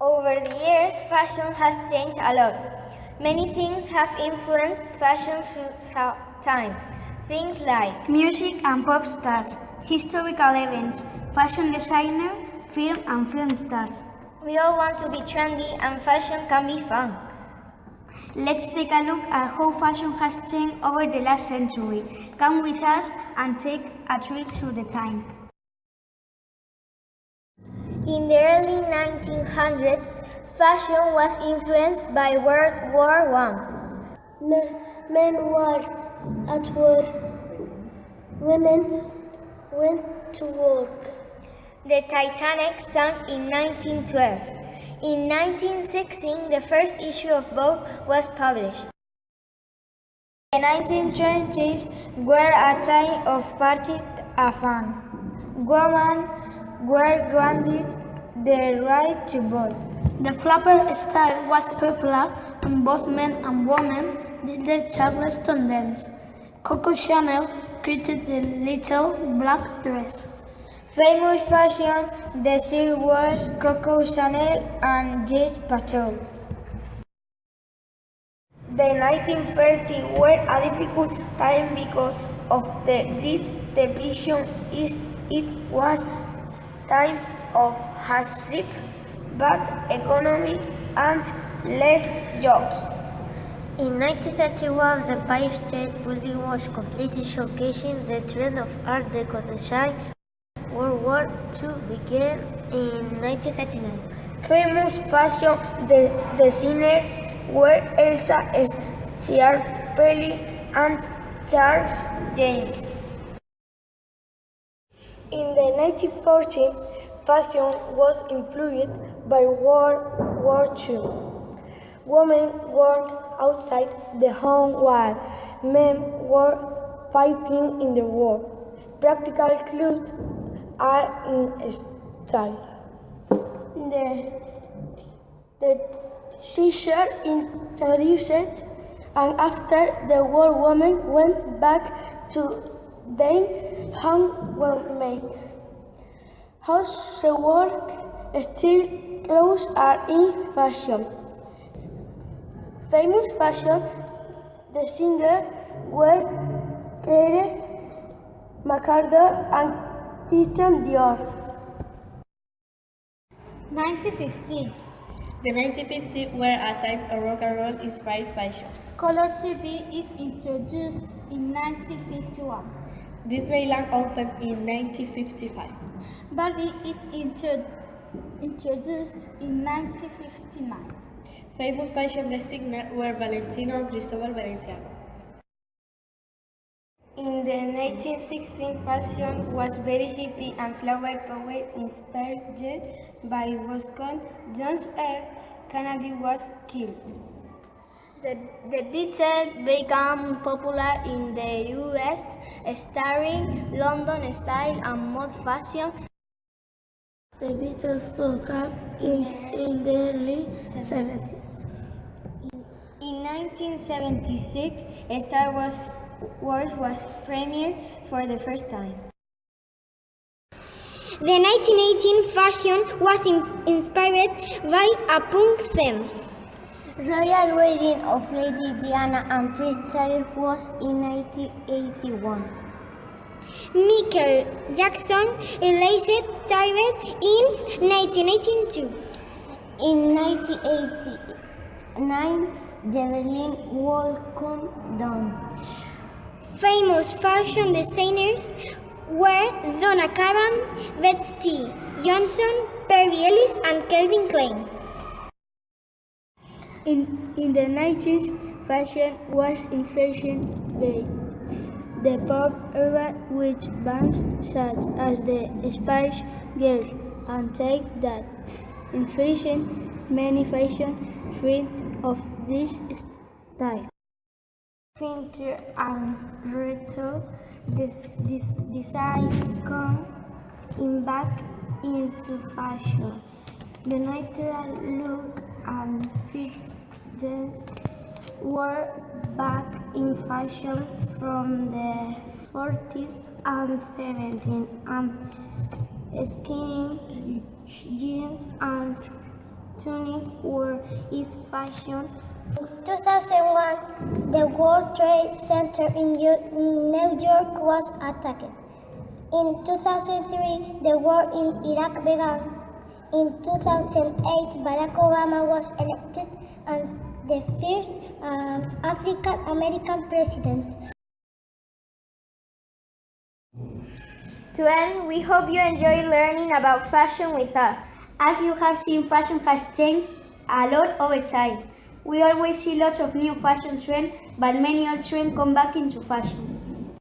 Over the years, fashion has changed a lot. Many things have influenced fashion through time. Things like music and pop stars, historical events, fashion designer, film and film stars. We all want to be trendy and fashion can be fun. Let's take a look at how fashion has changed over the last century. Come with us and take a trip through the time. In the early 1900s, fashion was influenced by World War I. Men were at war. Women went to work. The Titanic sank in 1912. In 1916, the first issue of Vogue was published. The 1920s were a time of party and fun. Women were granted the right to vote. The flapper style was popular, and both men and women did the Charleston dance. Coco Chanel created the little black dress. Famous fashion designers Coco Chanel and Jess Patel. The 1930s were a difficult time because of the Great Depression. It was time of hardship, bad economy, and less jobs. In 1931, the Empire State Building was completely showcasing the trend of Art Deco design. World War II began in 1939. Famous fashion designers were Elsa Schiaparelli and Charles James. In the 1940s, fashion was influenced by World War II. Women worked outside the home while men were fighting in the war. Practical clothes are in style. The t-shirt introduced, and after the war, women went back to being homemade. Housework style clothes are in fashion. Famous fashion designers were Claire McCarthy and Christian Dior. 1950. The 1950s were a time of rock and roll inspired fashion. Color TV is introduced in 1951. Disneyland opened in 1955. Barbie is introduced in 1959. Famous fashion designers were Valentino and Cristobal Valenciano. In the 1960s, fashion was very hippie and flower power inspired by Boston. John F. Kennedy was killed. The Beatles became popular in the US, starring London style and mode fashion. The Beatles broke up in the early 70s. In 1976, Star Wars was premiered for the first time. The 1918 fashion was inspired by a punk theme. Royal Wedding of Lady Diana and Prince Charles was in 1981. Michael Jackson released Tired in 1982. In 1989, the Berlin Wall came down. Famous fashion designers were Donna Karan, Betsy Johnson, Perry Ellis, and Calvin Klein. In the 90s, fashion was influenced by the pop era with bands such as the Spice Girls, and take that influenced many fashion trends of this style. Vintage and retro design come back into fashion. The natural look and fitness were back in fashion from the 40s and 70s, and skinny jeans and tunic war is fashion. In 2001, the World Trade Center in New York was attacked. In 2003, the war in Iraq began. In 2008, Barack Obama was elected as the first African American president. To end, we hope you enjoy learning about fashion with us. As you have seen, fashion has changed a lot over time. We always see lots of new fashion trends, but many old trends come back into fashion.